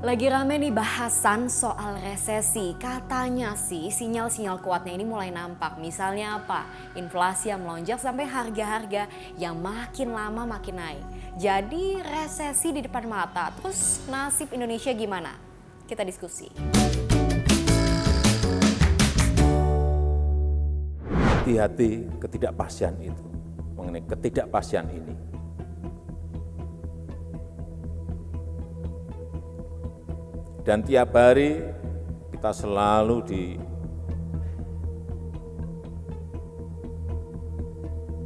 Lagi rame nih bahasan soal resesi. Katanya sih sinyal-sinyal kuatnya ini mulai nampak. Misalnya apa? Inflasi yang melonjak sampai harga-harga yang makin lama makin naik. Jadi resesi di depan mata. Terus nasib Indonesia gimana? Kita diskusi. Hati-hati ketidakpastian itu, mengenai ketidakpastian ini. Dan tiap hari kita selalu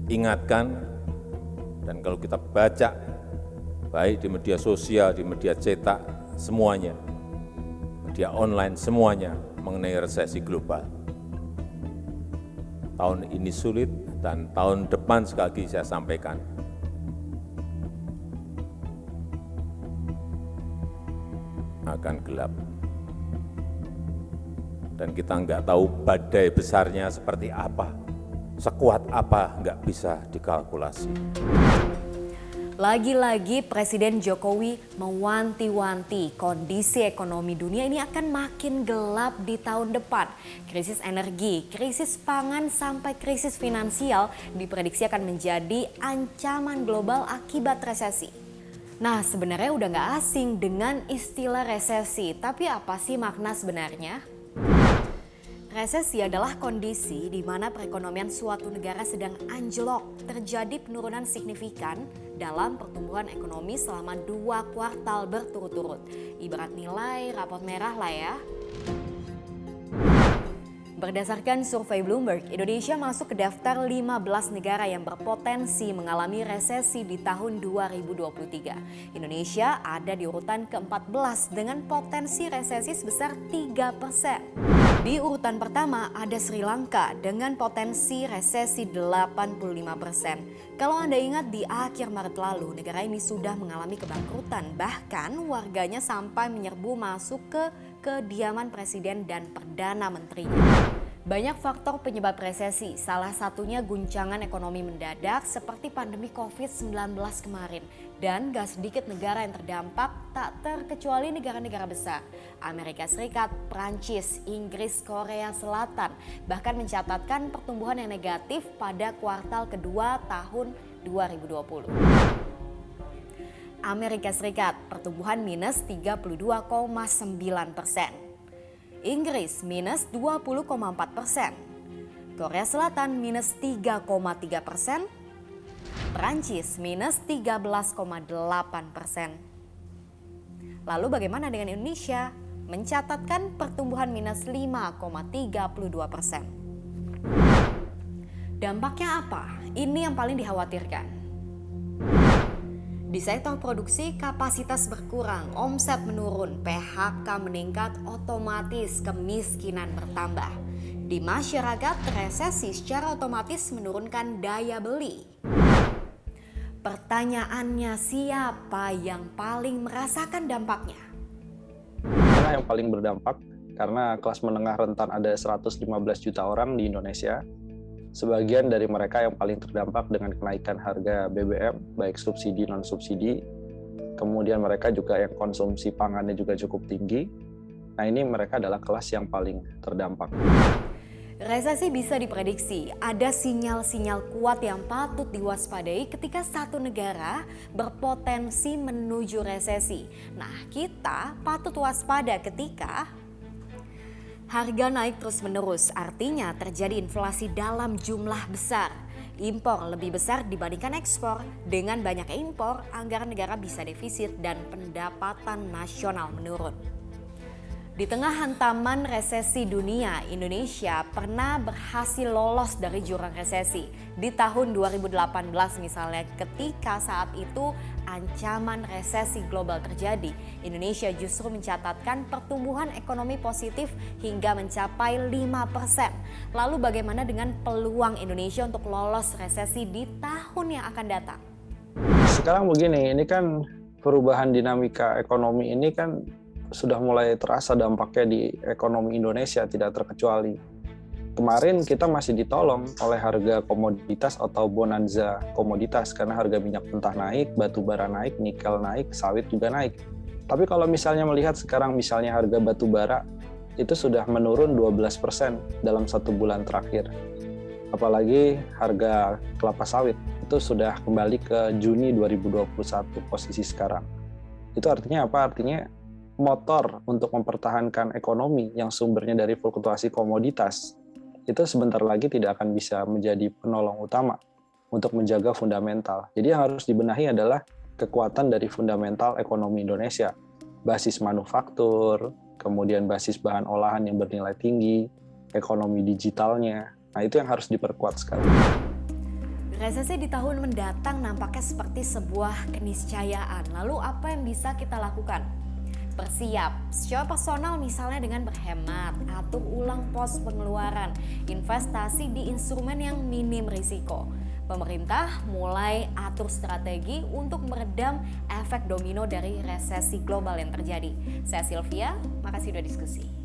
diingatkan, dan kalau kita baca, baik di media sosial, di media cetak, semuanya, media online, semuanya mengenai resesi global. Tahun ini sulit dan tahun depan sekali lagi saya sampaikan, akan gelap. Dan kita nggak tahu badai besarnya seperti apa, sekuat apa nggak bisa dikalkulasi. Lagi-lagi Presiden Jokowi mewanti-wanti kondisi ekonomi dunia ini akan makin gelap di tahun depan. Krisis energi, krisis pangan sampai krisis finansial diprediksi akan menjadi ancaman global akibat resesi. Nah, sebenarnya udah nggak asing dengan istilah resesi, tapi apa sih makna sebenarnya? Resesi adalah kondisi di mana perekonomian suatu negara sedang anjlok, terjadi penurunan signifikan dalam pertumbuhan ekonomi selama 2 kuartal berturut-turut. Ibarat nilai rapot merah lah ya. Berdasarkan survei Bloomberg, Indonesia masuk ke daftar 15 negara yang berpotensi mengalami resesi di tahun 2023. Indonesia ada di urutan ke-14 dengan potensi resesi sebesar 3%. Di urutan pertama ada Sri Lanka dengan potensi resesi 85%. Kalau Anda ingat di akhir Maret lalu, negara ini sudah mengalami kebangkrutan. Bahkan warganya sampai menyerbu masuk ke kediaman presiden dan perdana menterinya. Banyak faktor penyebab resesi, salah satunya guncangan ekonomi mendadak seperti pandemi COVID-19 kemarin. Dan gak sedikit negara yang terdampak, tak terkecuali negara-negara besar. Amerika Serikat, Prancis, Inggris, Korea Selatan bahkan mencatatkan pertumbuhan yang negatif pada kuartal kedua tahun 2020. Amerika Serikat, pertumbuhan minus 32,9%. Inggris minus 20,4%, Korea Selatan minus 3,3%, Prancis minus 13,8%. Lalu bagaimana dengan Indonesia? Mencatatkan pertumbuhan minus 5,32%. Dampaknya apa? Ini yang paling dikhawatirkan. Di sektor produksi, kapasitas berkurang, omset menurun, PHK meningkat, otomatis kemiskinan bertambah. Di masyarakat, resesi secara otomatis menurunkan daya beli. Pertanyaannya, siapa yang paling merasakan dampaknya? Mana yang paling berdampak? Karena kelas menengah rentan ada 115 juta orang di Indonesia. Sebagian dari mereka yang paling terdampak dengan kenaikan harga BBM, baik subsidi non-subsidi. Kemudian mereka juga yang konsumsi pangannya juga cukup tinggi. Nah, ini mereka adalah kelas yang paling terdampak. Resesi bisa diprediksi, ada sinyal-sinyal kuat yang patut diwaspadai ketika satu negara berpotensi menuju resesi. Nah, kita patut waspada ketika harga naik terus-menerus, artinya terjadi inflasi dalam jumlah besar. Impor lebih besar dibandingkan ekspor. Dengan banyaknya impor, anggaran negara bisa defisit dan pendapatan nasional menurun. Di tengah hantaman resesi dunia, Indonesia pernah berhasil lolos dari jurang resesi. Di tahun 2018 misalnya, ketika saat itu ancaman resesi global terjadi, Indonesia justru mencatatkan pertumbuhan ekonomi positif hingga mencapai 5%. Lalu bagaimana dengan peluang Indonesia untuk lolos resesi di tahun yang akan datang? Sekarang begini, ini kan perubahan dinamika ekonomi ini kan sudah mulai terasa dampaknya di ekonomi Indonesia, tidak terkecuali. Kemarin kita masih ditolong oleh harga komoditas atau bonanza komoditas karena harga minyak mentah naik, batu bara naik, nikel naik, sawit juga naik. Tapi kalau misalnya melihat sekarang misalnya harga batu bara itu sudah menurun 12% dalam 1 bulan terakhir. Apalagi harga kelapa sawit itu sudah kembali ke Juni 2021 posisi sekarang. Itu artinya apa? Artinya motor untuk mempertahankan ekonomi yang sumbernya dari fluktuasi komoditas itu sebentar lagi tidak akan bisa menjadi penolong utama untuk menjaga fundamental. Jadi yang harus dibenahi adalah kekuatan dari fundamental ekonomi Indonesia. Basis manufaktur, kemudian basis bahan olahan yang bernilai tinggi, ekonomi digitalnya. Nah, itu yang harus diperkuat sekarang. Resesi di tahun mendatang nampaknya seperti sebuah keniscayaan. Lalu apa yang bisa kita lakukan? Bersiap secara personal misalnya dengan berhemat, atur ulang pos pengeluaran, investasi di instrumen yang minim risiko. Pemerintah mulai atur strategi untuk meredam efek domino dari resesi global yang terjadi. Saya Sylvia, makasih sudah diskusi.